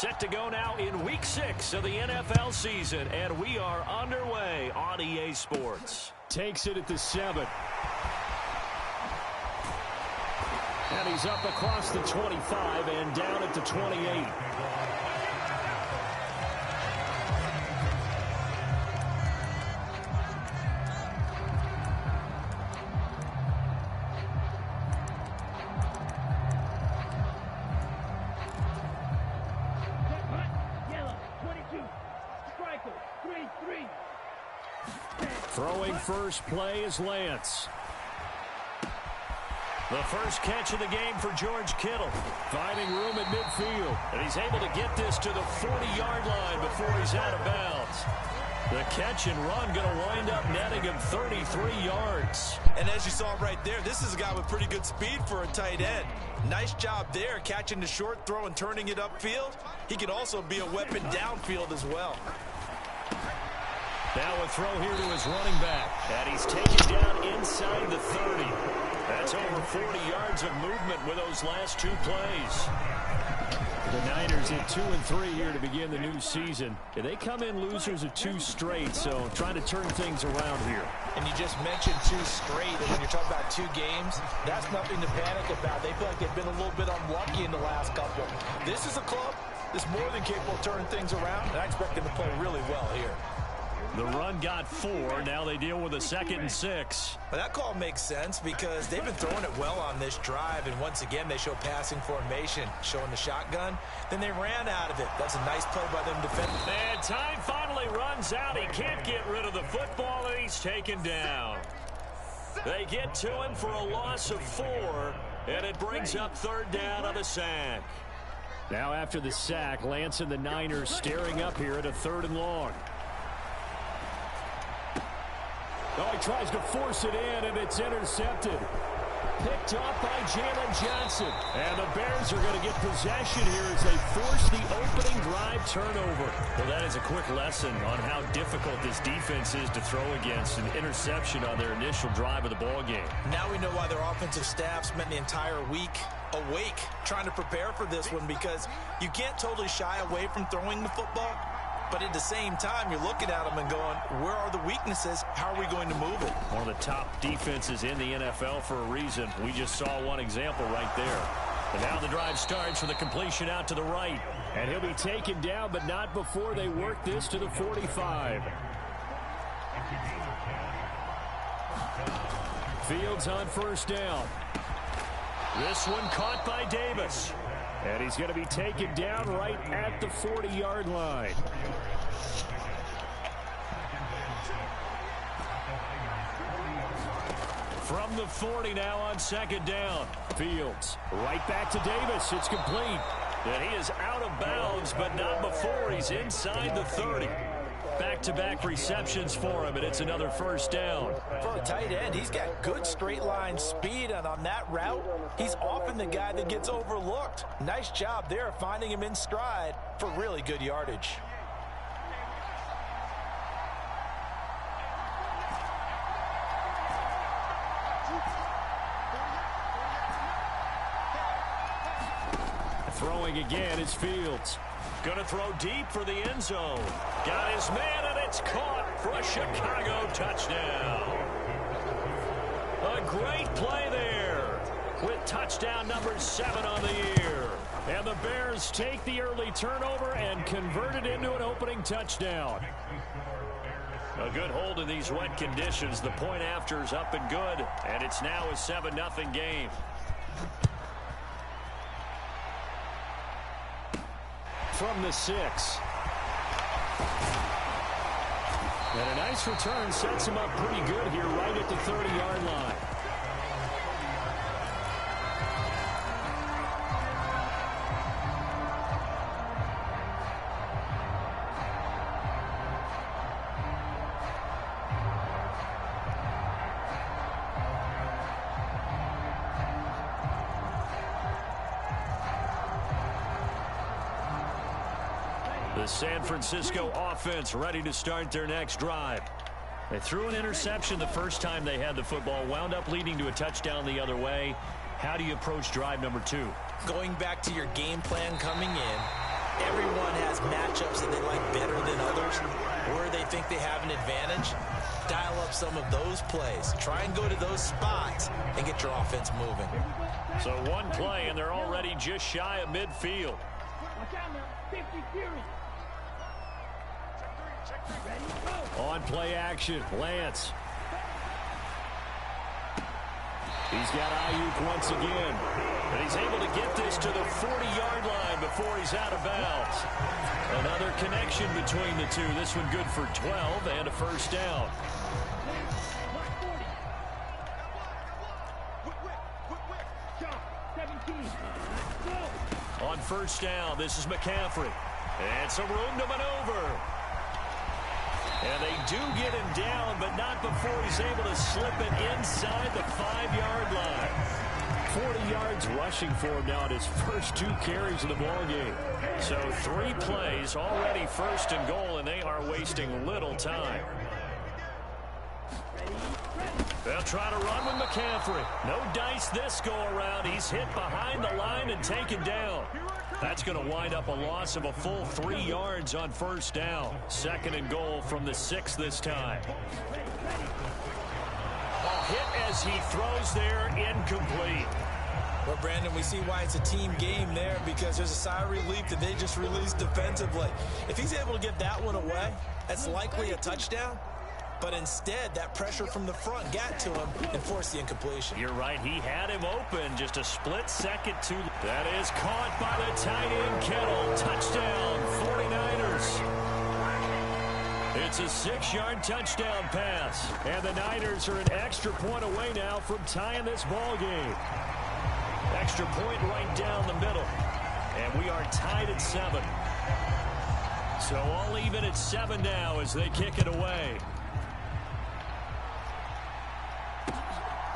Set to go now in Week 6 of the NFL season, and we are underway on EA Sports. Takes it at the 7. And he's up across the 25 and down at the 28. Throwing first play is Lance. The first catch of the game for George Kittle. Finding room at midfield. And he's able to get this to the 40-yard line before he's out of bounds. The catch and run going to wind up netting him 33 yards. And as you saw right there, this is a guy with pretty good speed for a tight end. Nice job there, catching the short throw and turning it upfield. He can also be a weapon downfield as well. Now a throw here to his running back. And he's taken down inside the 30. That's over 40 yards of movement with those last two plays. The Niners at 2-3 here to begin the new season. They come in losers of 2 straight, so trying to turn things around here. And you just mentioned 2 straight, and when you're talking about 2 games, that's nothing to panic about. They feel like they've been a little bit unlucky in the last couple. This is a club that's more than capable of turning things around, and I expect them to play really well here. The run got 4. Now they deal with a 2nd and 6. Well, that call makes sense because they've been throwing it well on this drive, and once again they show passing formation, showing the shotgun. Then they ran out of it. That's a nice play by them defending. And time finally runs out. He can't get rid of the football, and he's taken down. They get to him for a loss of 4, and it brings up 3rd down on the sack. Now after the sack, Lance and the Niners staring up here at a 3rd and long. Oh, he tries to force it in, and it's intercepted. Picked up by Jalen Johnson. And the Bears are going to get possession here as they force the opening drive turnover. Well, that is a quick lesson on how difficult this defense is to throw against. An interception on their initial drive of the ball game. Now we know why their offensive staff spent the entire week awake trying to prepare for this one, because you can't totally shy away from throwing the football. But at the same time, you're looking at them and going, where are the weaknesses? How are we going to move it? One of the top defenses in the NFL for a reason. We just saw one example right there. And now the drive starts with a completion out to the right. And he'll be taken down, but not before they work this to the 45. Fields on first down. This one caught by Davis. And he's going to be taken down right at the 40-yard line. From the 40 now on 2nd down. Fields right back to Davis. It's complete. And he is out of bounds, but not before he's inside the 30. Back-to-back receptions for him, and it's another 1st down. For a tight end, he's got good straight-line speed, and on that route, he's often the guy that gets overlooked. Nice job there finding him in stride for really good yardage. Throwing again is Fields. Going to throw deep for the end zone. Got his man, and it's caught for a Chicago touchdown. A great play there with touchdown number 7 on the year. And the Bears take the early turnover and convert it into an opening touchdown. A good hold in these wet conditions. The point after is up and good, and it's now a 7-0 game. From the 6. And a nice return sets him up pretty good here right at the 30-yard line. The San Francisco offense ready to start their next drive. They threw an interception the first time they had the football, wound up leading to a touchdown the other way. How do you approach drive number 2? Going back to your game plan coming in, everyone has matchups that they like better than others, where they think they have an advantage. Dial up some of those plays. Try and go to those spots and get your offense moving. So one play, and they're already just shy of midfield. On play action, Lance. He's got Ayuk once again. And he's able to get this to the 40-yard line before he's out of bounds. Another connection between the two. This one good for 12 and a first down. On first down, this is McCaffrey. And some room to maneuver. And they do get him down, but not before he's able to slip it inside the 5-yard line. 40 yards rushing for him now at his first 2 carries of the ballgame. So 3 plays, already first and goal, and they are wasting little time. They'll try to run with McCaffrey. No dice this go-around. He's hit behind the line and taken down. That's going to wind up a loss of a full 3 yards on first down. Second and goal from the 6 this time. A hit as he throws there, incomplete. Well, Brandon, we see why it's a team game there, because there's a sigh of relief that they just released defensively. If he's able to get that one away, that's likely a touchdown. But instead, that pressure from the front got to him and forced the incompletion. You're right. He had him open. Just a split second to... That is caught by the tight end, Kittle. Touchdown, 49ers. It's a 6-yard touchdown pass. And the Niners are an extra point away now from tying this ball game. Extra point right down the middle. And we are tied at 7. So all even at 7 now as they kick it away.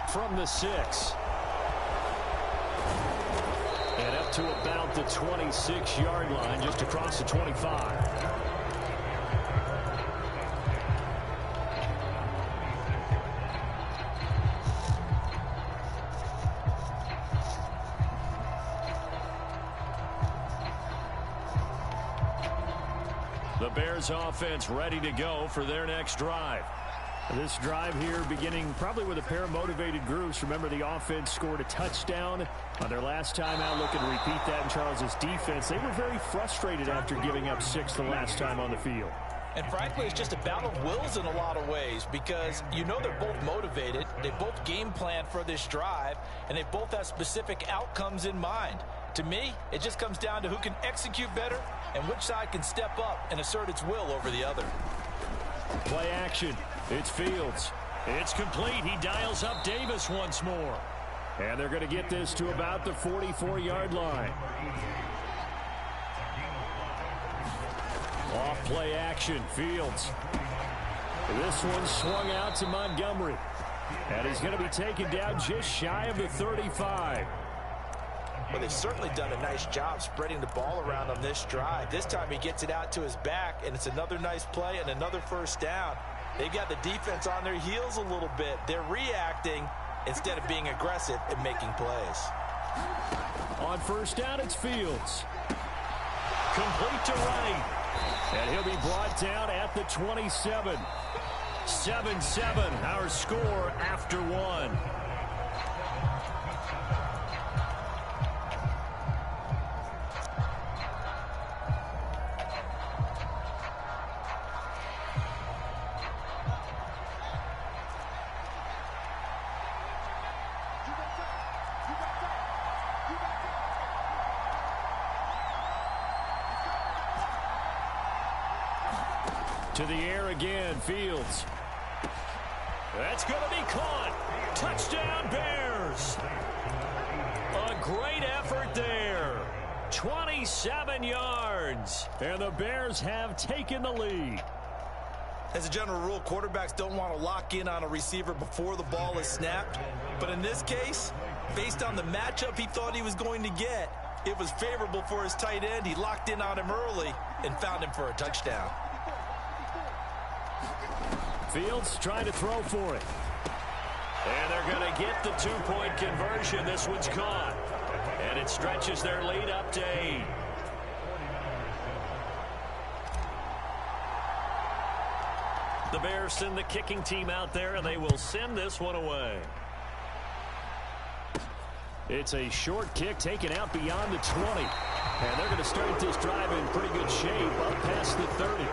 From the 6. And up to about the 26-yard line, just across the 25. The Bears offense ready to go for their next drive. This drive here beginning probably with a pair of motivated groups. Remember, the offense scored a touchdown on their last time out. Looking to repeat that in Charles's defense. They were very frustrated after giving up 6 the last time on the field. And frankly, it's just a battle of wills in a lot of ways, because you know they're both motivated. They both game plan for this drive, and they both have specific outcomes in mind. To me, it just comes down to who can execute better and which side can step up and assert its will over the other. Play action. It's Fields. It's complete. He dials up Davis once more. And they're going to get this to about the 44-yard line. Off play action. Fields. This one swung out to Montgomery. And he's going to be taken down just shy of the 35. Well, they've certainly done a nice job spreading the ball around on this drive. This time he gets it out to his back, and it's another nice play and another first down. They've got the defense on their heels a little bit. They're reacting instead of being aggressive and making plays. On first down, it's Fields. Complete to right. And he'll be brought down at the 27. 7-7, our score after 1. To the air again, Fields. That's going to be caught. Touchdown, Bears. A great effort there. 27 yards. And the Bears have taken the lead. As a general rule, quarterbacks don't want to lock in on a receiver before the ball is snapped. But in this case, based on the matchup he thought he was going to get, it was favorable for his tight end. He locked in on him early and found him for a touchdown. Fields trying to throw for it. And they're going to get the 2-point conversion. This one's caught. And it stretches their lead up to 8. The Bears send the kicking team out there, and they will send this one away. It's a short kick taken out beyond the 20. And they're going to start this drive in pretty good shape up past the 30.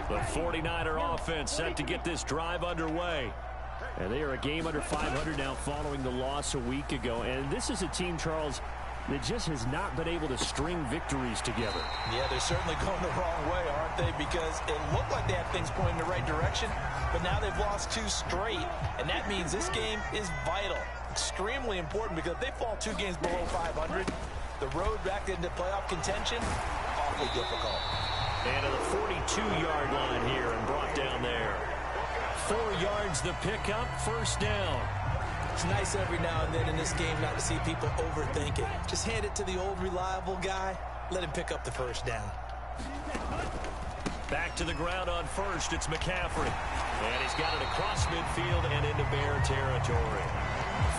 The 49er offense set to get this drive underway. And they are a game under 500 now following the loss a week ago. And this is a team, Charles, that just has not been able to string victories together. Yeah, they're certainly going the wrong way, aren't they? Because it looked like they had things pointing in the right direction, but now they've lost 2 straight. And that means this game is vital, extremely important, because if they fall 2 games below 500, the road back into playoff contention, awfully difficult. And to the 42-yard line here and brought down there. 4 yards the pickup, first down. It's nice every now and then in this game not to see people overthink it. Just hand it to the old reliable guy. Let him pick up the first down. Back to the ground on first. It's McCaffrey. And he's got it across midfield and into Bear territory.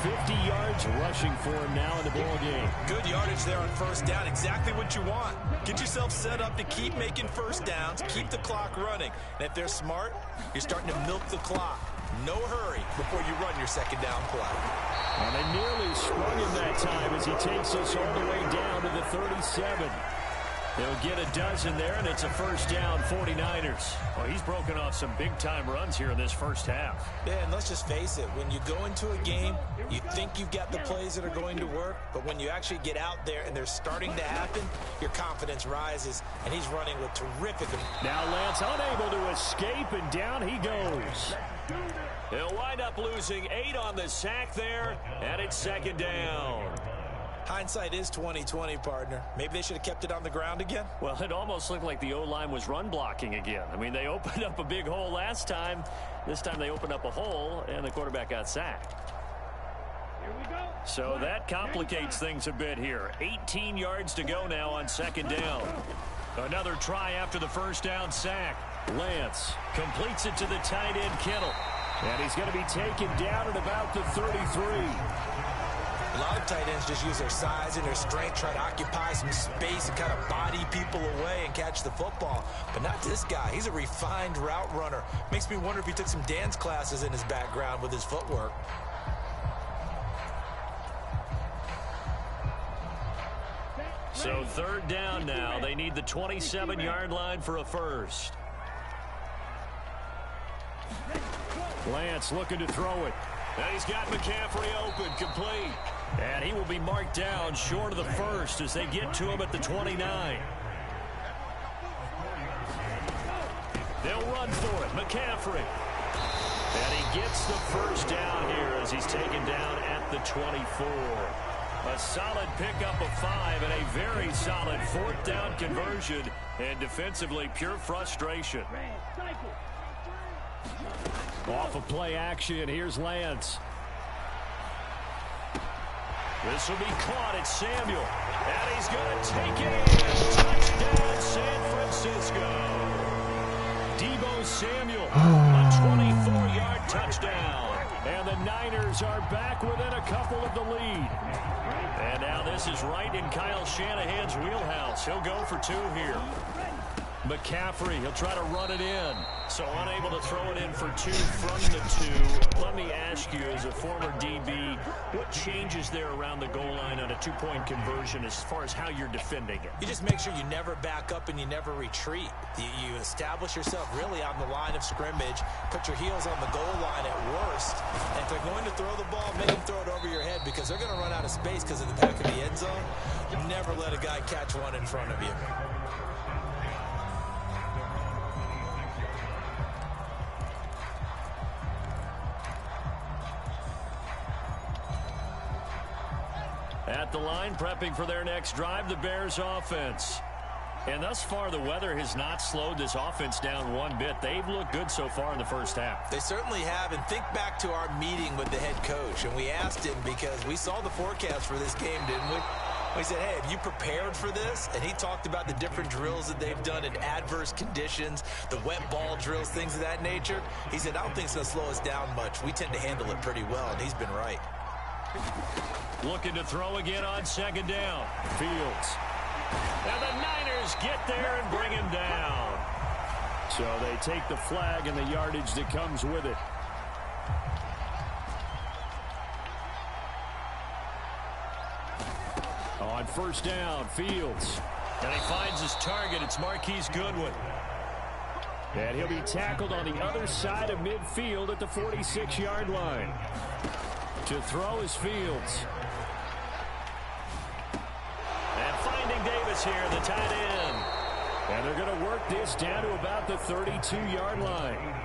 50 yards rushing for him now in the ball game. Good yardage there on first down. Exactly what you want. Get yourself set up to keep making first downs, keep the clock running. And if they're smart, you're starting to milk the clock. No hurry before you run your second down play. And they nearly sprung him that time as he takes us all the way down to the 37. They'll get a dozen there, and it's a first down, 49ers. Well, he's broken off some big-time runs here in this first half. Yeah, and let's just face it. When you go into a game, you think you've got the plays that are going to work, but when you actually get out there and they're starting to happen, your confidence rises, and he's running with terrific. Now Lance unable to escape, and down he goes. He'll wind up losing 8 on the sack there, and it's second down. Hindsight is 20/20, partner. Maybe they should have kept it on the ground again. Well, it almost looked like the O-line was run blocking again. I mean, they opened up a big hole last time. This time they opened up a hole, and the quarterback got sacked. Here we go. So that complicates things a bit here. 18 yards to go now on second down. Another try after the first down sack. Lance completes it to the tight end, Kittle. And he's going to be taken down at about the 33. A lot of tight ends just use their size and their strength, try to occupy some space and kind of body people away and catch the football. But not this guy. He's a refined route runner. Makes me wonder if he took some dance classes in his background with his footwork. So third down now. They need the 27-yard line for a first. Lance looking to throw it. And he's got McCaffrey open, complete. And he will be marked down short of the first as they get to him at the 29. They'll run for it. McCaffrey. And he gets the first down here as he's taken down at the 24. A solid pickup of 5 and a very solid fourth down conversion. And defensively, pure frustration. Off of play action, here's Lance. This will be caught at Samuel. And he's going to take it in. Touchdown, San Francisco. Deebo Samuel, a 24-yard touchdown. And the Niners are back within a couple of the lead. And now this is right in Kyle Shanahan's wheelhouse. He'll go for 2 here. McCaffrey, he'll try to run it in. So unable to throw it in for 2 from the 2. Let me ask you, as a former DB, what changes there around the goal line on a 2-point conversion as far as how you're defending it? You just make sure you never back up and you never retreat. You establish yourself really on the line of scrimmage, put your heels on the goal line at worst, and if they're going to throw the ball, make them throw it over your head because they're going to run out of space because of the back of the end zone. Never let a guy catch one in front of you. At the line, prepping for their next drive, the Bears offense. And thus far, the weather has not slowed this offense down one bit. They've looked good so far in the first half. They certainly have. And think back to our meeting with the head coach. And we asked him because we saw the forecast for this game, didn't we? He said, hey, have you prepared for this? And he talked about the different drills that they've done in adverse conditions, the wet ball drills, things of that nature. He said, I don't think it's going to slow us down much. We tend to handle it pretty well, and he's been right. Looking to throw again on second down. Fields. And the Niners get there and bring him down. So they take the flag and the yardage that comes with it. On first down, Fields. And he finds his target. It's Marquise Goodwin. And he'll be tackled on the other side of midfield at the 46-yard line. To throw is Fields. And finding Davis here, the tight end. And they're going to work this down to about the 32-yard line.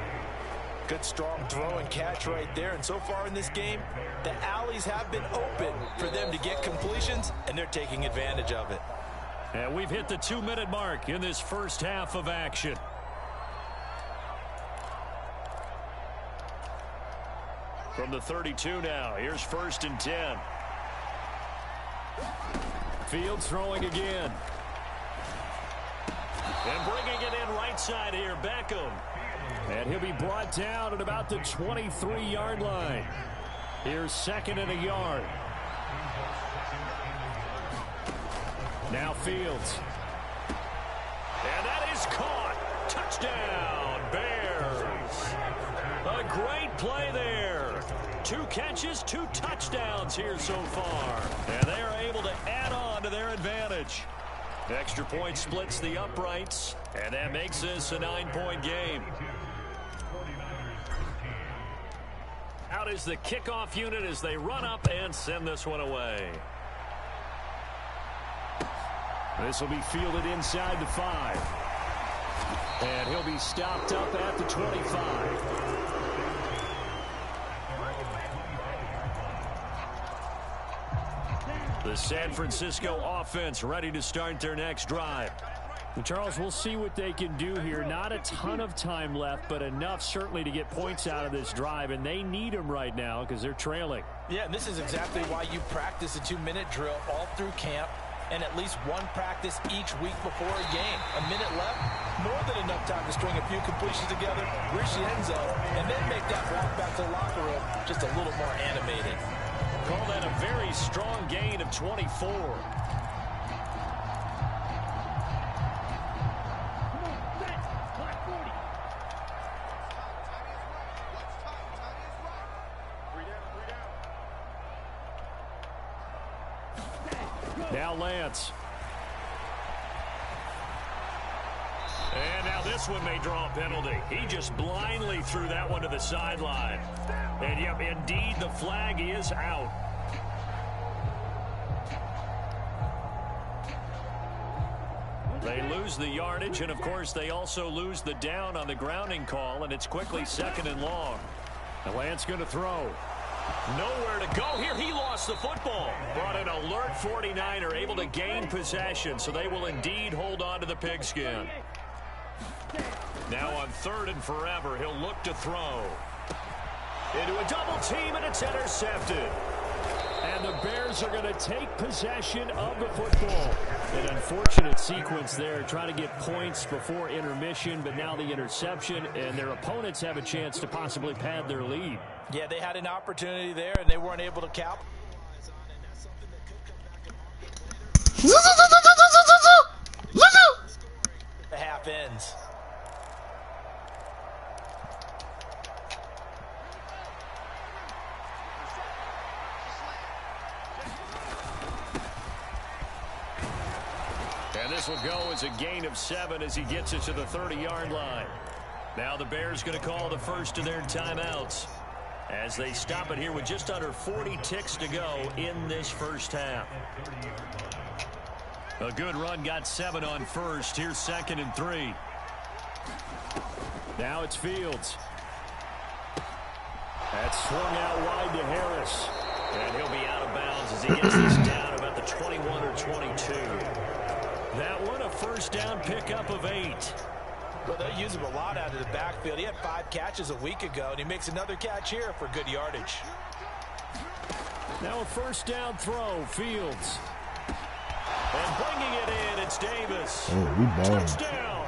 Good strong throw and catch right there. And so far in this game, the alleys have been open for them to get completions, and they're taking advantage of it. And we've hit the 2-minute mark in this first half of action. From the 32 now, here's 1st and 10. Fields throwing again. And bringing it in right side here, Beckham. And he'll be brought down at about the 23-yard line. Here's 2nd and a yard. Now Fields. And that is caught. Touchdown, Bears. A great play there. 2 catches, 2 touchdowns here so far. And they are able to add on to their advantage. Extra point splits the uprights, and that makes this a 9-point game. Out is the kickoff unit as they run up and send this one away. This will be fielded inside the 5. And he'll be stopped up at the 25. The San Francisco offense ready to start their next drive. And Charles, we'll see what they can do here. Not a ton of time left, but enough certainly to get points out of this drive, and they need them right now because they're trailing. Yeah, and this is exactly why you practice a 2-minute drill all through camp and at least one practice each week before a game. A minute left, more than enough time to string a few completions together, reach the end zone, and then make that walk back to the locker room just a little more animated. Call that a very strong gain of 24. Now Lance. And now this one may draw a penalty. He just blindly threw that one to the sideline. And yep, indeed, the flag is out. They lose the yardage, and of course, they also lose the down on the grounding call, and it's quickly 2nd and long. And Lance going to throw. Nowhere to go here. He lost the football. Brought an alert 49er, able to gain possession, so they will indeed hold on to the pigskin. Now on 3rd and forever, he'll look to throw. Into a double team, and it's intercepted. And the Bears are going to take possession of the football. An unfortunate sequence there, trying to get points before intermission, but now the interception, and their opponents have a chance to possibly pad their lead. Yeah, they had an opportunity there, and they weren't able to capitalize on it. That's something that could come back and bite them later. The half ends. And this will go as a gain of 7 as he gets it to the 30-yard line. Now the Bears going to call the first of their timeouts as they stop it here with just under 40 ticks to go in this first half. A good run, got 7 on first. Here's 2nd and 3. Now it's Fields. That's swung out wide to Harris. And he'll be out of bounds as he gets this down about the 21 or 22. That one a first down pickup of 8. Well, they use him a lot out of the backfield. He had 5 catches a week ago, and he makes another catch here for good yardage. Now a first down throw, Fields. And bringing it in, it's Davis. Oh, we balling. Touchdown.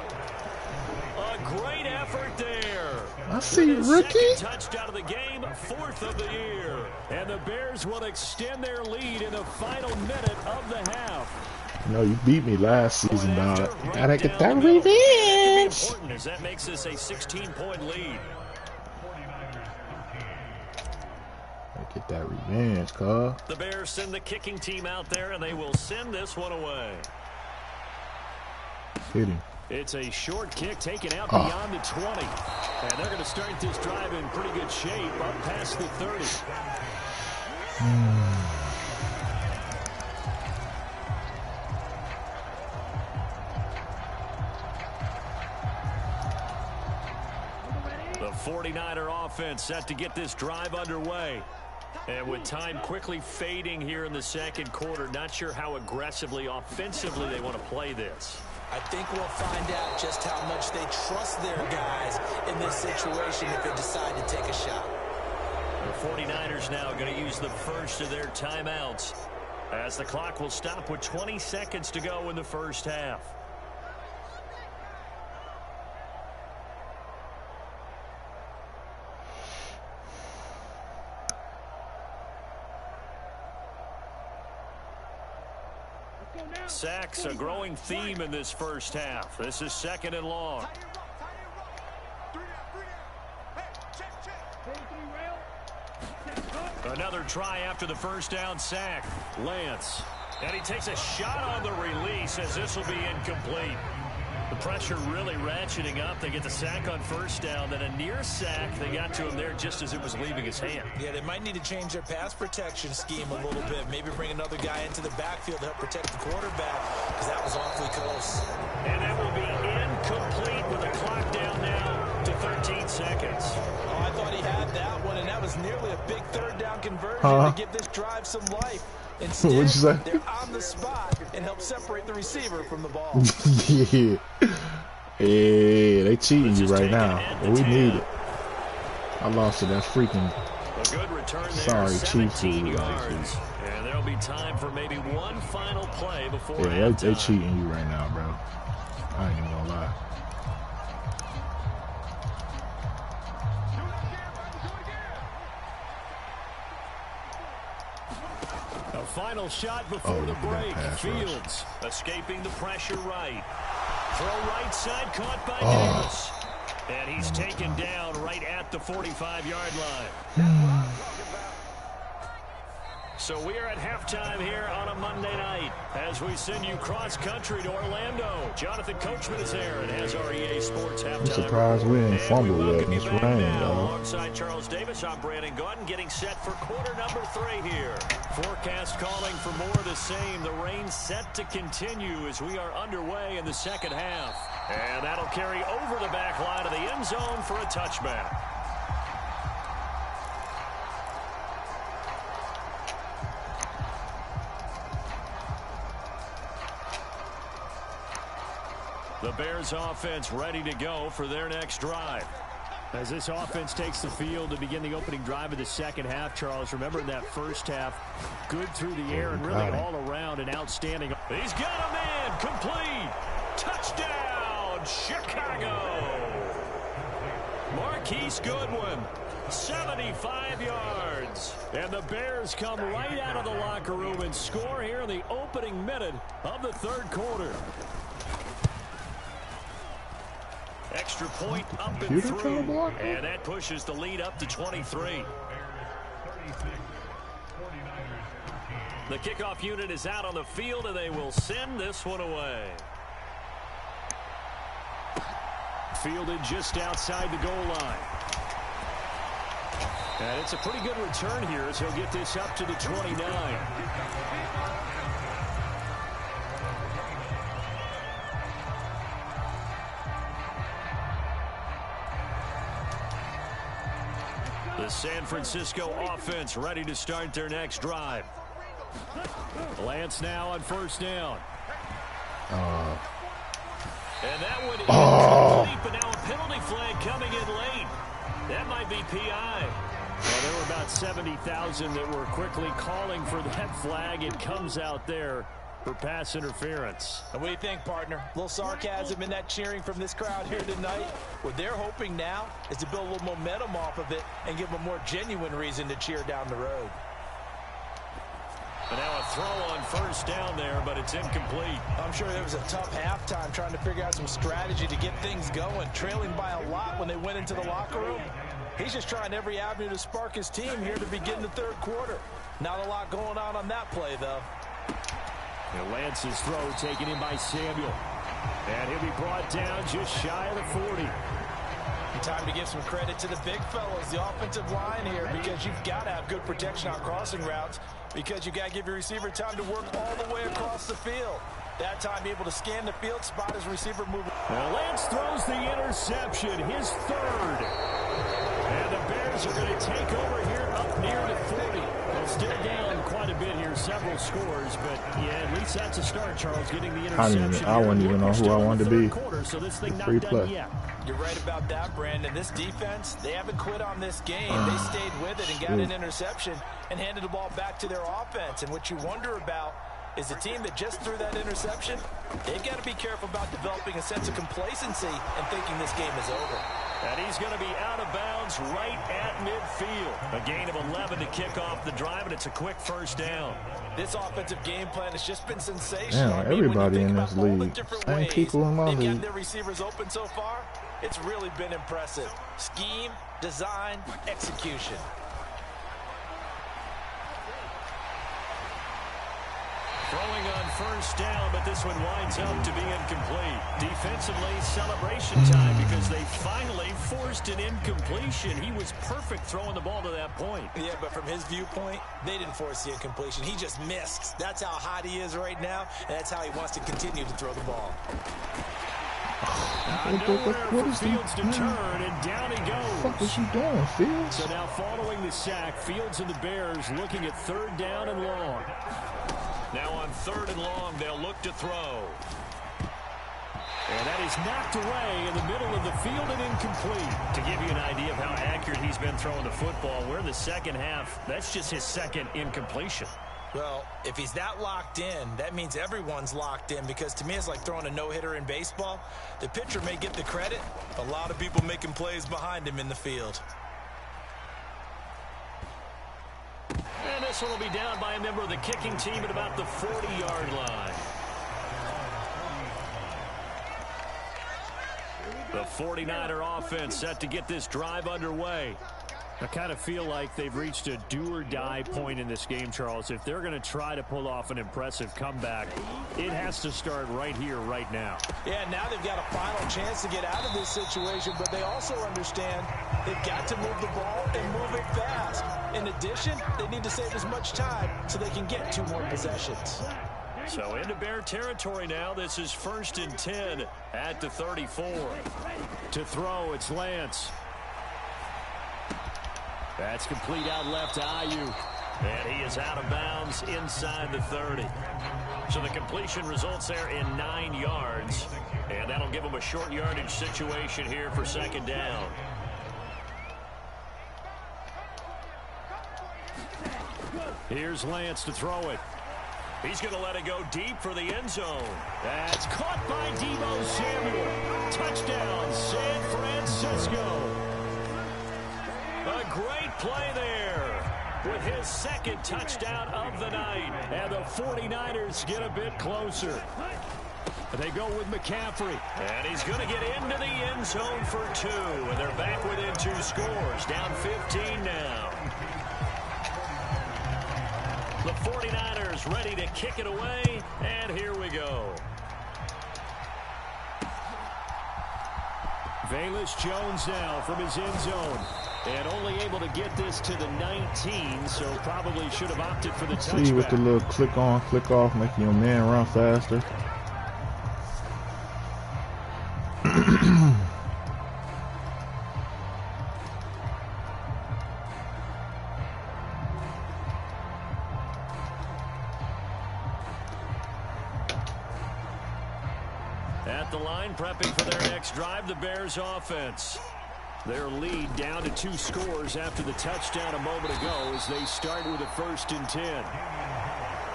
A great effort there. I see rookie. Touchdown of the game, 4th of the year. And the Bears will extend their lead in the final minute of the half. No, you beat me last season, dog. Gotta get that revenge. revenge. As that makes this a 16-point lead. Get that revenge, cuz. The Bears send the kicking team out there, and they will send this one away. Hit him. It's a short kick taken out beyond the 20. And they're going to start this drive in pretty good shape up past the 30. The 49er offense set to get this drive underway. And with time quickly fading here in the second quarter, not sure how aggressively, offensively they want to play this. I think we'll find out just how much they trust their guys in this situation if they decide to take a shot. The 49ers now going to use the first of their timeouts as the clock will stop with 20 seconds to go in the first half. Sacks, a growing theme in this first half. This is 2nd and long. Another try after the first down sack. Lance. And he takes a shot on the release as this will be incomplete. The pressure really ratcheting up. They get the sack on first down. Then a near sack. They got to him there just as it was leaving his hand. Yeah, they might need to change their pass protection scheme a little bit. Maybe bring another guy into the backfield to help protect the quarterback because that was awfully close. And that will be incomplete with the clock down now to 13 seconds. Oh, I thought he had that one, and that was nearly a big third down conversion to give this drive some life. Instead, What'd you say? they're on the spot and help separate the receiver from the ball. Yeah. Hey, they cheating you right now. But we need it. I lost to that freaking. A good return there, Sorry, 17 Chiefs. yards. And there'll be time for maybe one final play before Yeah, halftime. they cheating you right now, bro. I ain't even gonna lie. A final shot before the break. Fields escaping the pressure right. Throw right side caught by Davis. And he's taken down right at the 45-yard line. So we are at halftime here on a Monday night as we send you cross-country to Orlando. Jonathan Coachman is there and has our EA Sports halftime. I'm surprised we didn't fumble yet in this rain, though. Alongside Charles Davis, I'm Brandon Gordon getting set for quarter number 3 here. Forecast calling for more of the same. The rain set to continue as we are underway in the second half. And that'll carry over the back line of the end zone for a touchback. The Bears offense ready to go for their next drive. As this offense takes the field to begin the opening drive of the second half, Charles, remember in that first half, good through the air and really all around and outstanding. He's got a man, complete. Touchdown, Chicago. Marquise Goodwin, 75 yards. And the Bears come right out of the locker room and score here in the opening minute of the third quarter. Extra point up and through, and that pushes the lead up to 23. The kickoff unit is out on the field, and they will send this one away. Fielded just outside the goal line. And it's a pretty good return here as he'll get this up to the 29. The San Francisco offense ready to start their next drive. Lance now on first down. And that would incomplete, but now a penalty flag coming in late. That might be PI. Well, there were about 70,000 that were quickly calling for that flag. It comes out there for pass interference. And what do you think, partner? A little sarcasm in that cheering from this crowd here tonight. What they're hoping now is to build a little momentum off of it and give them a more genuine reason to cheer down the road. And now a throw on first down there, but it's incomplete. I'm sure it was a tough halftime trying to figure out some strategy to get things going, trailing by a lot when they went into the locker room. He's just trying every avenue to spark his team here to begin the third quarter. Not a lot going on that play, though. And Lance's throw taken in by Samuel. And he'll be brought down just shy of the 40. Time to give some credit to the big fellas, the offensive line here, because you've got to have good protection on crossing routes, because you've got to give your receiver time to work all the way across the field. That time, be able to scan the field, spot his receiver moving. Well, Lance throws the interception, his third. And the Bears are going to take over here up near the 40. Well, still down quite a bit here, several scores, but yeah, at least that's a start, Charles, getting the interception. I wouldn't even know who I wanted to be. So this thing Free not play. done yet. You're right about that, Brandon. This defense, they haven't quit on this game. They stayed with it and got an interception and handed the ball back to their offense. And what you wonder about is the team that just threw that interception, they've got to be careful about developing a sense of complacency and thinking this game is over. And he's going to be out of bounds right at midfield. A gain of 11 to kick off the drive, and it's a quick first down. This offensive game plan has just been sensational. Damn, everybody in this league. Same people in my they've league. got their receivers open so far. It's really been impressive. Scheme, design, execution. Throwing on first down, but this one winds up to be incomplete. Defensively, celebration time because they finally forced an incompletion. He was perfect throwing the ball to that point. Yeah, but from his viewpoint, they didn't force the incompletion. He just missed. That's how hot he is right now, and that's how he wants to continue to throw the ball. What is Fields to turn, and down he goes. What is he doing, Fields? So now following the sack, Fields and the Bears looking at third down and long. Now on third and long, they'll look to throw. And that is knocked away in the middle of the field and incomplete. To give you an idea of how accurate he's been throwing the football, we're in the second half. That's just his second incompletion. Well, if he's that locked in, that means everyone's locked in, because to me it's like throwing a no-hitter in baseball. The pitcher may get the credit, a lot of people making plays behind him in the field. And this one will be down by a member of the kicking team at about the 40-yard line. The 49er offense set to get this drive underway. I kind of feel like they've reached a do-or-die point in this game, Charles. If they're going to try to pull off an impressive comeback, it has to start right here, right now. Yeah, now they've got a final chance to get out of this situation, but they also understand they've got to move the ball and move it fast. In addition, they need to save as much time so they can get 2 more possessions. So into Bear territory now. This is 1st and 10 at the 34. To throw, it's Lance. That's complete out left to Ayu. And he is out of bounds inside the 30. So the completion results there in 9 yards. And that'll give him a short yardage situation here for second down. Here's Lance to throw it. He's going to let it go deep for the end zone. That's caught by Deebo Samuel. Touchdown, San Francisco. A great play there with his second touchdown of the night. And the 49ers get a bit closer. They go with McCaffrey. And he's going to get into the end zone for 2. And they're back within 2 scores. Down 15 now. The 49ers ready to kick it away. And here we go. Velus Jones now from his end zone. And only able to get this to the 19, so probably should have opted for the touchback. See, with the little click on, click off, making your man run faster. At the line, prepping for their next drive, the Bears offense. Their lead down to 2 scores after the touchdown a moment ago as they start with a 1st and 10.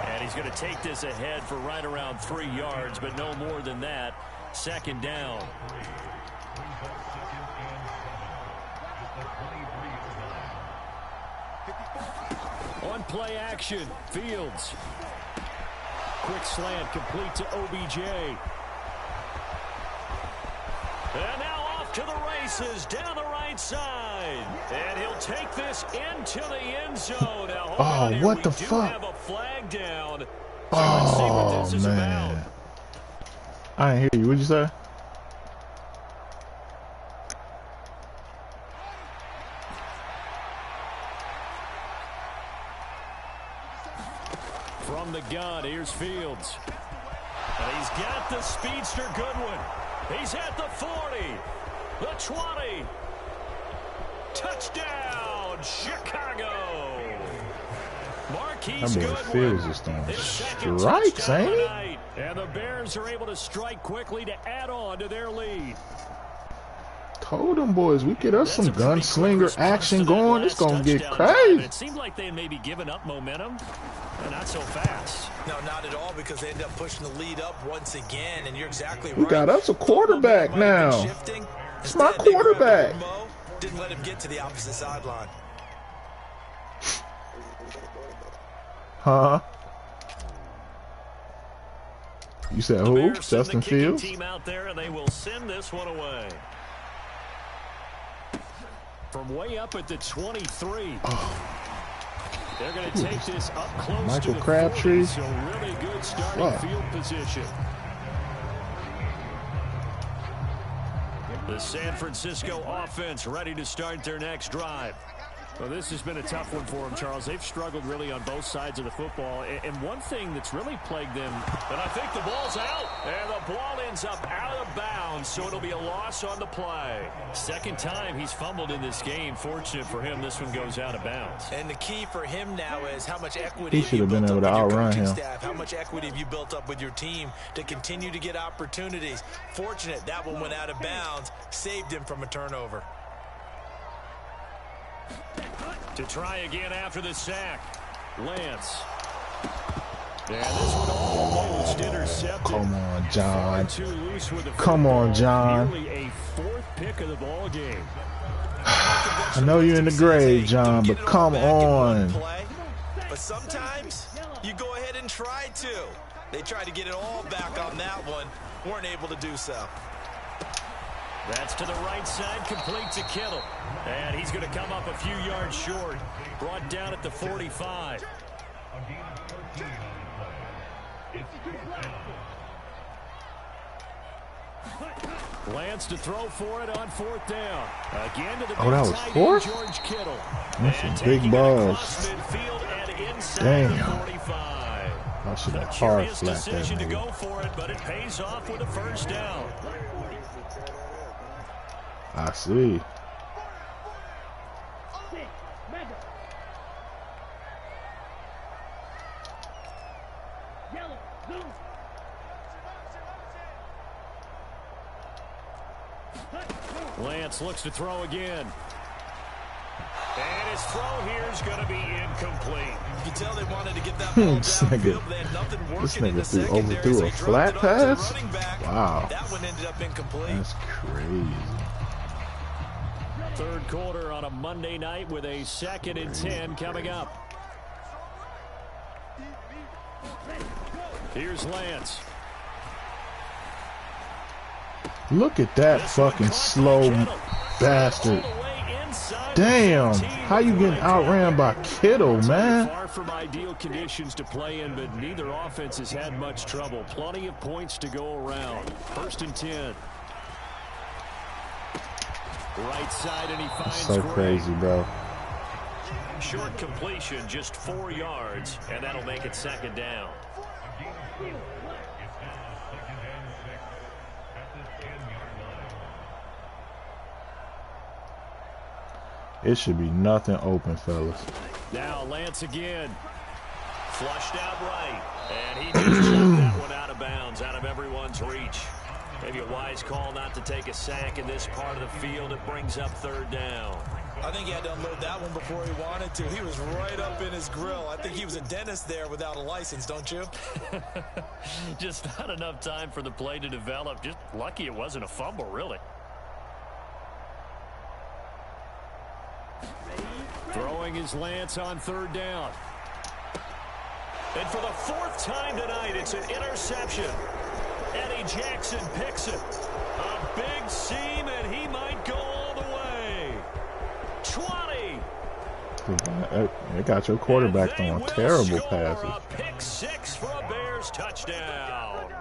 And he's going to take this ahead for right around 3 yards, but no more than that. Second down. On play action, Fields. Quick slant complete to OBJ. And now off to the races down the right side. And he'll take this into the end zone. Now, oh, what the fuck? Have a flag down. So oh, man. About. I didn't hear you. What'd you say? From the gun, here's Fields. And he's got the speedster Goodwin. He's at the 40, the 20. Touchdown, Chicago. Marquise That boy Fields is throwing strikes, ain't he? And the Bears are able to strike quickly to add on to their lead. Told them boys, we get us some gunslinger action going. It's going to get crazy. It seemed like they may be giving up momentum, but not so fast. No, not at all, because they end up pushing the lead up once again, and you're exactly right. We got us a quarterback now. It's my quarterback. Didn't let him get to the opposite sideline. Huh? You said who? Justin Fields? Team out there, and they will send this one away. From way up at the 23. Oh. They're going to take this up close Michael to the Crabtree. 40, so really good starting field position. The San Francisco offense ready to start their next drive. Well, this has been a tough one for them, Charles. They've struggled really on both sides of the football. And one thing that's really plagued them, and I think the ball's out. And the ball ends up out of bounds, so it'll be a loss on the play. Second time he's fumbled in this game. Fortunate for him, this one goes out of bounds. And the key for him now is how much equity he should have been able to outrun him. Staff, how much equity have you built up with your team to continue to get opportunities? Fortunate that one went out of bounds, saved him from a turnover. To try again after the sack. Lance. And this one almost intercepted. Come on, John. Come on, John. Nearly a fourth pick of the ball game. I know you're in the grave, John, but come on. But sometimes you go ahead and try to. They tried to get it all back on that one. Weren't able to do so. That's to the right side, complete to Kittle. And he's going to come up a few yards short. Brought down at the 45. Lance to throw for it on fourth down. Again to the that was fourth? George Kittle. That's some big balls. Damn. I should have hard flat that decision to go for it, but it pays off with a first down. I see. Lance looks to throw again. And his throw here is going to be incomplete. You can tell they wanted to get that ball downfield. They had nothing working in the secondary. Overthrew a flat pass? Wow. That one ended up incomplete. That's crazy. Third quarter on a Monday night with a 2nd and 10 coming up. Here's Lance. Look at that fucking slow bastard. Damn, how you getting outran by Kittle, man? Far from ideal conditions to play in, but neither offense has had much trouble. Plenty of points to go around. 1st and 10. Right side, and he finds so crazy, bro. Short completion, just 4 yards, and that'll make it 2nd down. It should be nothing open, fellas. Now Lance again. Flushed out right. And he just chucked that one out of bounds, out of everyone's reach. Maybe a wise call not to take a sack in this part of the field. It brings up 3rd down. I think he had to unload that one before he wanted to. He was right up in his grill. I think he was a dentist there without a license, don't you? Just not enough time for the play to develop. Just lucky it wasn't a fumble, really. Throwing his Lance on 3rd down. And for the 4th time tonight, it's an interception. Eddie Jackson picks it. A big seam, and he might go all the way. 20. They got your quarterback throwing terrible passes. A pick 6 for a Bears touchdown.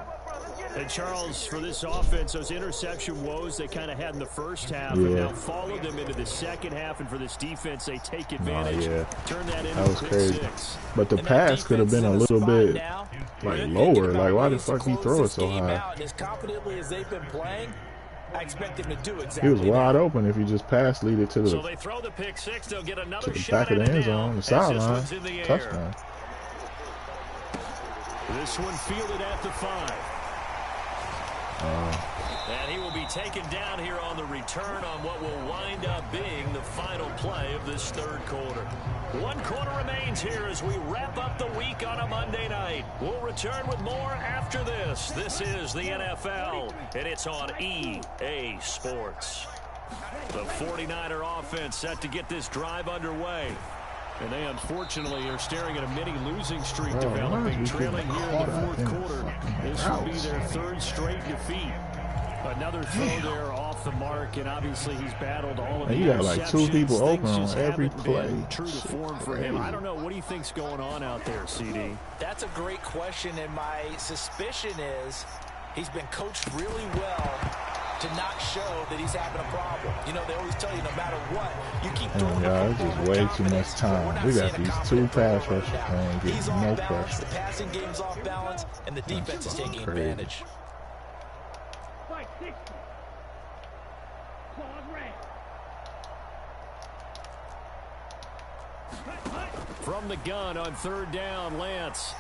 And Charles, for this offense, those interception woes they kind of had in the first half and now followed them into the second half. And for this defense, they take advantage. Turn that into was crazy. 6. But the pass could have been a little bit like lower. Like, why the fuck he throw it so high? As confidently as they've been playing, I expect him to do exactly. He was wide open if he just passed, lead it to the, so they throw the pick 6. They'll get another back of the end zone, the sideline, touchdown. This one fielded at the 5. And he will be taken down here on the return on what will wind up being the final play of this 3rd quarter. 1 quarter remains here as we wrap up the week on a Monday night. We'll return with more after this. This is the NFL, and it's on EA Sports. The 49er offense set to get this drive underway. And they, unfortunately, are staring at a mini losing streak developing, trailing here in the 4th quarter. This will be their 3rd straight defeat. Another throw there off the mark, and obviously he's battled all of the you got like 2 people open on every play. True to form for him. I don't know. What do you think's going on out there, CD? That's a great question, and my suspicion is he's been coached really well to not show that he's having a problem. You know, they always tell you no matter what, you keep throwing the it's just way too much time. We got these 2 pass rushers playing, getting no pressure. The passing game's off balance, and the defense is taking advantage. From the gun on 3rd down, Lance.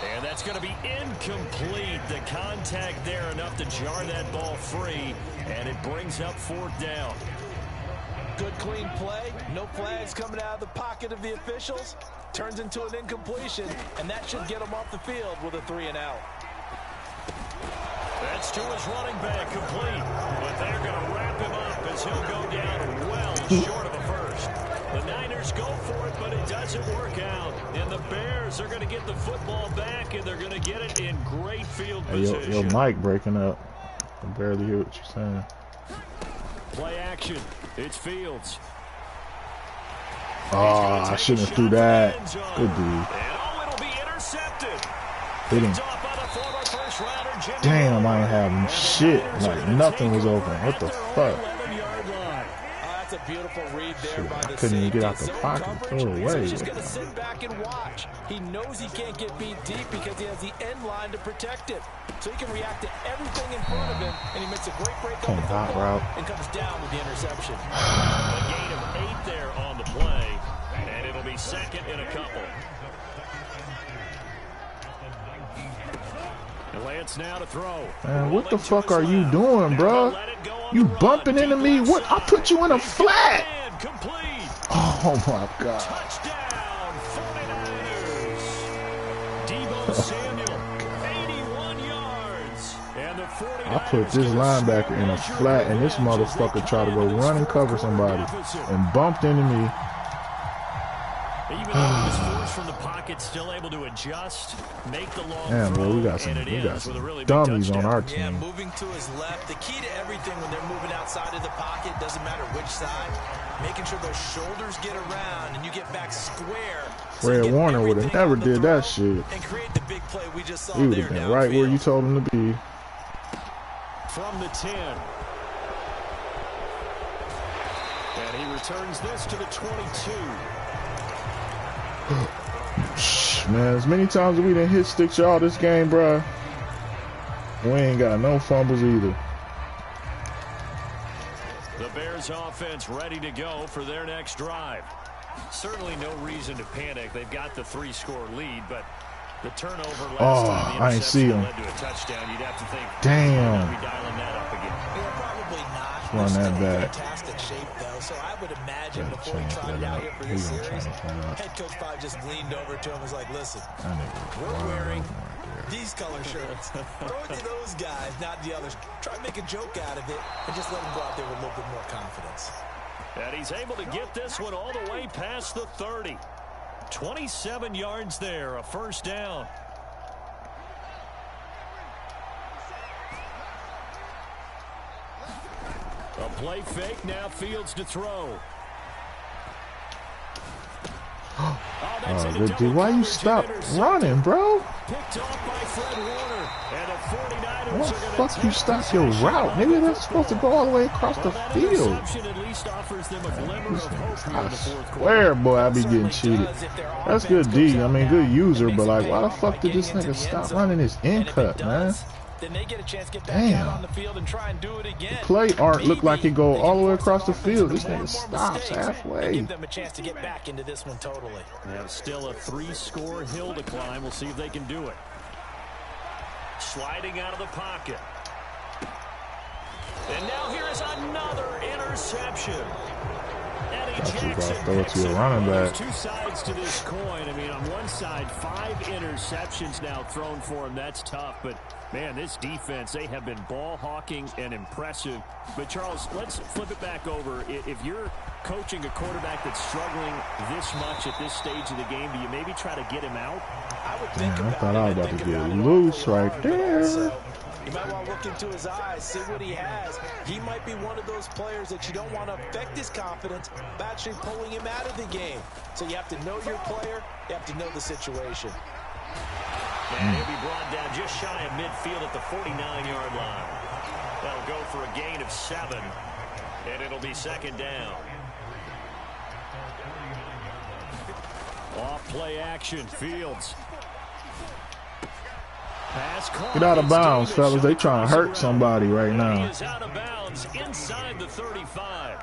And that's going to be incomplete. The contact there enough to jar that ball free, and it brings up 4th down. Good clean play. No flags coming out of the pocket of the officials. Turns into an incompletion, and that should get him off the field with a 3-and-out. That's to his running back, complete. But they're going to wrap him up as he'll go down well short of a first. The Niners go for it, but it doesn't work out. And the Bears are going to get the football back, and they're going to get it in great field position. Your mic breaking up. I can barely hear what you're saying. Play action. It's Fields. Oh, I shouldn't have threw that. Good dude. And it'll be intercepted. Hit him. Damn, I ain't having shit. Like, nothing was open. What the fuck? That's a beautiful read there by the couldn't even get out the pocket. Throw it away. He's just going to sit back and watch. He knows he can't get beat deep because he has the end line to protect it. So he can react to everything in front of him, and he makes a great break on the football and comes down with the interception. A gain of 8 there on the play, and it'll be 2nd and a couple. Lance now to throw. Man, what the fuck are you doing, bro? You bumping into me? What? I put you in a flat. Oh my God. Touchdown, 49ers. Deebo Samuel, 81 yards. And the 49ers I put this linebacker in a flat, and this motherfucker tried to go run and cover somebody and bumped into me. Even though he was forced from the pocket, still able to adjust, make the long throw, boy, we got some really dummies on our team. Yeah, moving to his left. The key to everything when they're moving outside of the pocket, doesn't matter which side, making sure those shoulders get around and you get back square. Fred Warner would have never did that shit. And create the big play we just saw. He would have been right where you told him to be. From the 10. And he returns this to the 22. Man, as many times as we done hit stick y'all this game, bruh, we ain't got no fumbles either. The Bears offense ready to go for their next drive. Certainly no reason to panic. They've got the 3-score lead, but The turnover last Oh, time the I ain't see him. led to a touchdown. You'd have to think, damn. be dialing that up again. Yeah, probably not. Run They're that still in back. fantastic shape, though, so I would imagine Gotta before he change trotted that out up. here for He this gonna series, change that up. head coach probably just leaned over to him and was like, listen, That nigga we're wide wearing open right there. these color shirts. Throw it to those guys, not the others. Try to make a joke out of it and just let them go out there with a little bit more confidence. And he's able to get this one all the way past the 30. 27 yards there, a first down. A play fake, now Fields to throw. Good D. Why you stop running, bro? Picked off by Fred Warner. And the 49ers Why the fuck you stop your route? Maybe that's supposed to go all the way across the field. At least offers them a glimmer of hope here in the fourth quarter. Swear, boy, I be getting cheated. That's good D. I mean, good user, but like, why the fuck did this nigga stop running his in cut, man? Then they get a chance to get back out on the field and try and do it again. Play art look like it go all the way across the field. This nigga stops halfway. Give them a chance to get back into this one totally. Now still a 3-score hill to climb. We'll see if they can do it. Sliding out of the pocket. And now here is another interception. Throw it to your running back. There's two sides to this coin. I mean, on one side, 5 interceptions now thrown for him. That's tough. But, man, this defense, they have been ball hawking and impressive. But, Charles, let's flip it back over. If you're coaching a quarterback that's struggling this much at this stage of the game, do you maybe try to get him out? I thought I was about to get loose right there. You might want to look into his eyes, see what he has. He might be one of those players that you don't want to affect his confidence by actually pulling him out of the game. So you have to know your player. You have to know the situation. And he'll be brought down just shy of midfield at the 49-yard line. That'll go for a gain of 7, and it'll be second down. Off play action, Fields. Get out of bounds, fellas. They trying to hurt somebody right now. He is out of bounds inside the 35.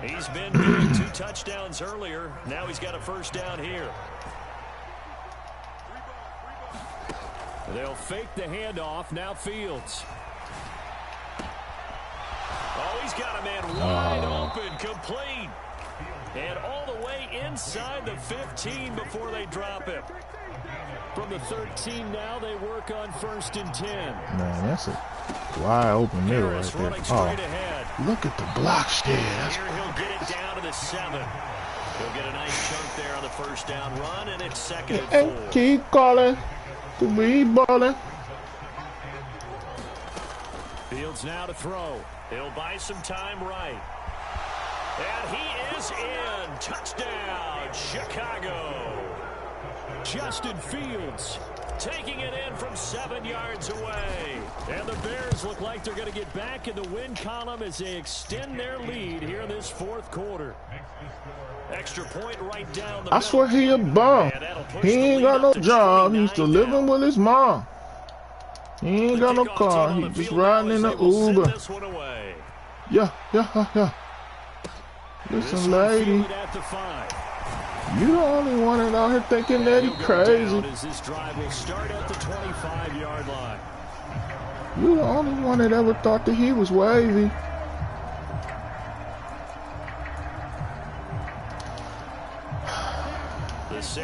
He's been doing 2 touchdowns earlier. Now he's got a first down here. They'll fake the handoff. Now Fields. Oh, he's got a man wide open, complete. And all the way inside the 15 before they drop him. From the 13 now, they work on 1st and 10. Man, that's a wide open middle right there. Oh, look at the block shit. Here he'll get it down to the 7. He'll get a nice chunk there on the first down run, and it's second and 4. Keep calling. We balling. Fields now to throw. He'll buy some time right. And he is in. Touchdown, Chicago. Justin Fields taking it in from 7 yards away. And the Bears look like they're going to get back in the win column as they extend their lead here in this fourth quarter. Extra point right down the middle. I swear he a bum. He ain't got no job. He's still living with his mom. He ain't got no car. He's just riding in the Uber. Yeah. Listen, lady. You the only one out here thinking that he crazy. This drive will start at the 25-yard line. You the only one that ever thought that he was wavy.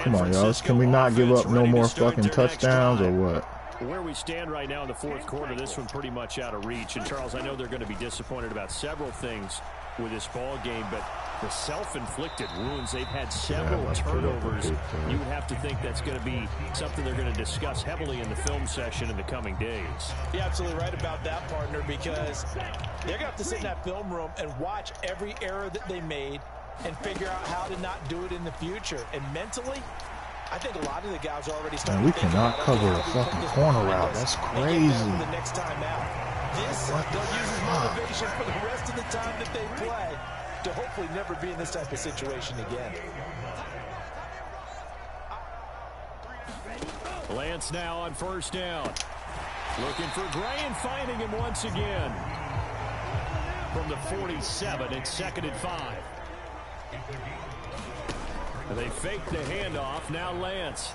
Come on, y'all. Can we not give up no more fucking touchdowns or what? Where we stand right now in the fourth quarter, this one pretty much out of reach. And, Charles, I know they're going to be disappointed about several things with this ball game, but the self-inflicted wounds, they've had several turnovers. You would have to think that's going to be something they're going to discuss heavily in the film session in the coming days. You're absolutely right about that, partner, because they're going to have to sit in that film room and watch every error that they made and figure out how to not do it in the future. And mentally, I think a lot of the guys are already starting to think about, we cannot cover a fucking corner route. That's crazy. The next time out. This, they'll use as motivation for the rest of the time that they play to hopefully never be in this type of situation again. Lance now on first down. Looking for Gray and finding him once again. From the 47, it's 2nd and 5. They fake the handoff. Now Lance.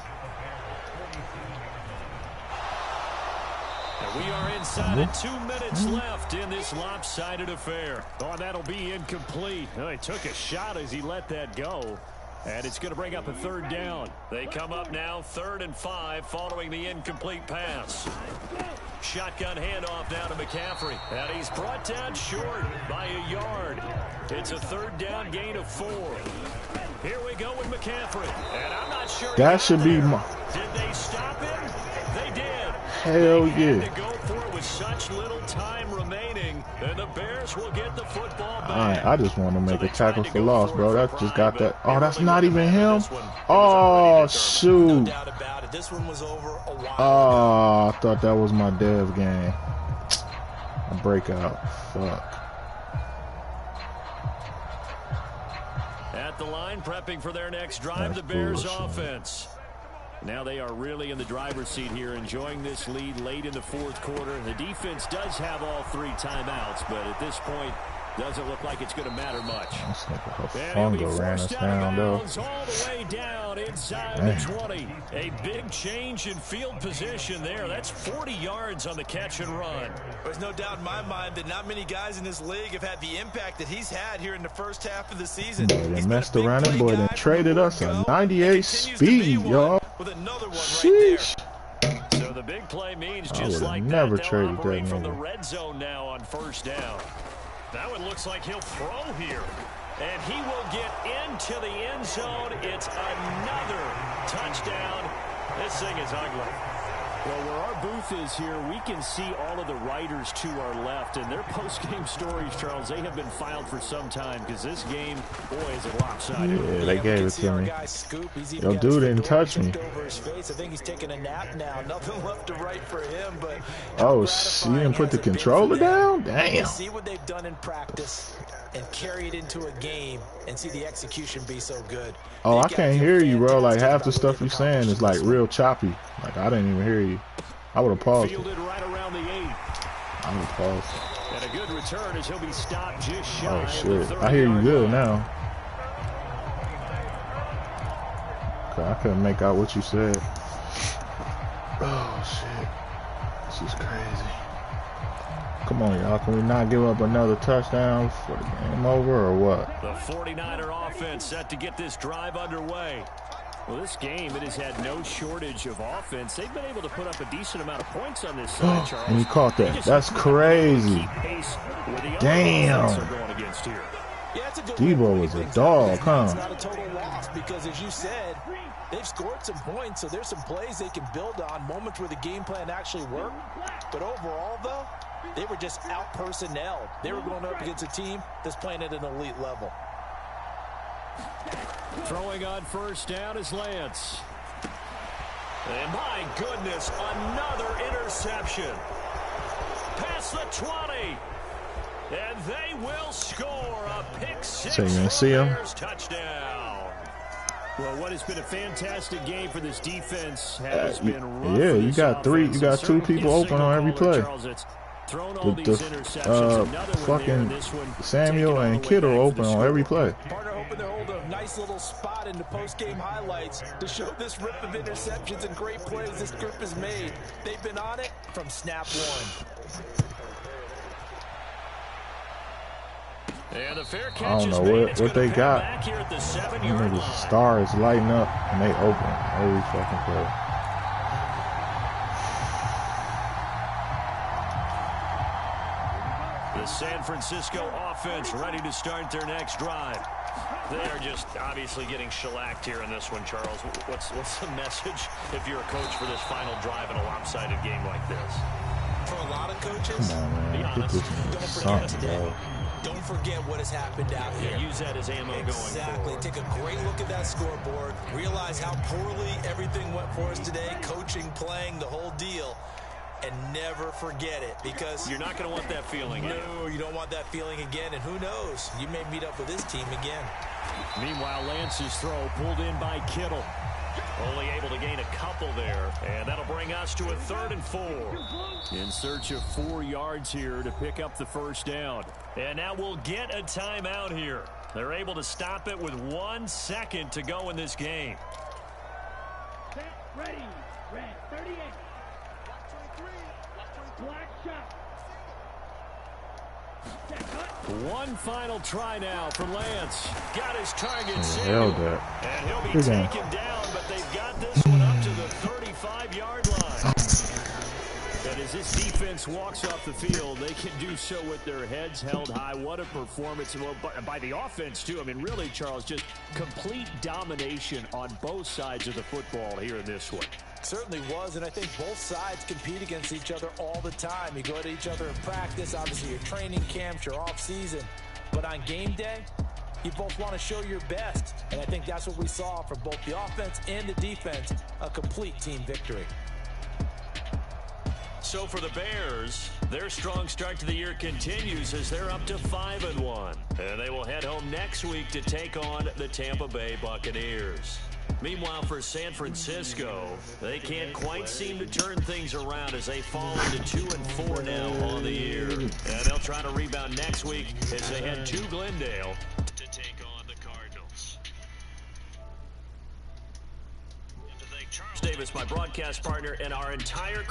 And we are inside of 2 minutes left in this lopsided affair. Oh, that'll be incomplete. Oh, he took a shot as he let that go. And it's going to bring up a third down. They come up now 3rd and 5 following the incomplete pass. Shotgun handoff now to McCaffrey. And he's brought down short by a yard. It's a 3rd down gain of 4. Here we go with McCaffrey. And I'm not sure. That should be my... Did they stop him? They did. Hell They yeah. had to go for it with such little time remaining. And the Bears will get the football back. Alright, I just want to make a tackle for loss, bro. That just got that. Oh, that's not even him? Oh, shoot. No doubt about it. This one was over a while. Oh, I thought that was my dev game. A breakout. Fuck. At the line, prepping for their next drive, That's the Bears bullshit. offense. Now they are really in the driver's seat here, enjoying this lead late in the 4th quarter. The defense does have all 3 timeouts, but at this point, doesn't look like it's going to matter much. This nigga And he'll be Hufunga ran us forced out of down, though. bounds all the way down inside Damn. the 20. A big change in field position there. That's 40 yards on the catch and run. There's no doubt in my mind that not many guys in this league have had the impact that he's had here in the first half of the season. Boy, they He's messed been a big around and play boy, guy they from traded the us a word go, 98 and continues to be speed, one y'all. with another one right Sheesh. So the big play means I just would've like never that, they'll traded operate that from the nigga. red zone now on 1st down. That one looks like he'll throw here. And he will get into the end zone. It's another touchdown. This thing is ugly. Well, where our booth is here, we can see all of the writers to our left, and their post-game stories, Charles, they have been filed for some time because this game, boy, is it lopsided. Yeah, they gave it to me. Yo, dude didn't touch me. over his face. I think he's taking a nap now. Nothing left to right for him. But Oh, you didn't put the controller down? Damn. see what they've done in practice and carry it into a game and see the execution be so good. Oh, I can't hear you, bro. Like, half the stuff you're saying is, like, real choppy. Like, I didn't even hear you. I would have paused it. Fielded right around the 8. I would have paused it. And a good return as he'll be stopped just shy Oh, of the shit. 30-yard I hear you good line. now. Okay, I couldn't make out what you said. Oh, shit. This is crazy. Come on, y'all. Can we not give up another touchdown for the game over or what? The 49er offense set to get this drive underway. Well, this game, it has had no shortage of offense. They've been able to put up a decent amount of points on this side, Charles. And he caught They that. just That's keep up with crazy. keep pace with the other Damn. offense they're going against here. Yeah, it's a good Debo way to was a bring things dog, up. huh? It's not a total loss because, as you said, they've scored some points, so there's some plays they can build on, moments where the game plan actually worked. But overall, though, they were just out-personnel. They were going up against a team that's playing at an elite level. Throwing on 1st down is Lance. And my goodness, another interception. Past the 20. And they will score a pick 6 So you didn't for see him? Bears touchdown. Well, what has been a fantastic game for this defense has been rough yeah, for you this got three. You offense. got two Certainly people the open signal on every caller, play. Charles, that's thrown all The these interceptions. Another one there, fucking this one Samuel taken all and the way Kittle back for open the on score. every play. Partner hoping to hold a nice little spot in the post-game highlights to show this rip of interceptions and great plays this group has made. They've been on it from snap one. And the fair I catch don't is know made. what It's they gonna pay got. back here at the Them 7-yard niggas line. stars lighting up and they open every fucking play. The San Francisco offense ready to start their next drive. They are just obviously getting shellacked here in this one, Charles. What's the message if you're a coach for this final drive in a lopsided game like this? For a lot of coaches, Come on, man. Get this nigga don't forget something, today. bro. Don't forget what has happened out here. Use that as ammo going Exactly. forward. Take a great look at that scoreboard. Realize how poorly everything went for us today. Coaching, playing, the whole deal. And never forget it, because You're not going to want that feeling. no, you don't want that feeling again. And who knows? You may meet up with this team again. Meanwhile, Lance's throw pulled in by Kittle. Only able to gain a couple there. And that'll bring us to a 3rd and 4. In search of 4 yards here to pick up the 1st down. And now we'll get a timeout here. They're able to stop it with 1 second to go in this game. Set, ready, red 38. One final try now from Lance. Got his target Held sealed. that. And he'll be Good game. taken down, but they've got this one up to the 35-yard line. And as this defense walks off the field, they can do so with their heads held high. What a performance by the offense, too. I mean, really, Charles, just complete domination on both sides of the football here in this one. Certainly was, and I think both sides compete against each other all the time. You go at each other in practice, obviously your training camps, your off-season. But on game day, you both want to show your best. And I think that's what we saw from both the offense and the defense, a complete team victory. So for the Bears, their strong start to the year continues as they're up to 5-1. And they will head home next week to take on the Tampa Bay Buccaneers. Meanwhile, for San Francisco, they can't quite seem to turn things around as they fall into 2-4 now on the year. And they'll try to rebound next week as they head to Glendale to take on the Cardinals. Davis, my broadcast partner, and our entire crew.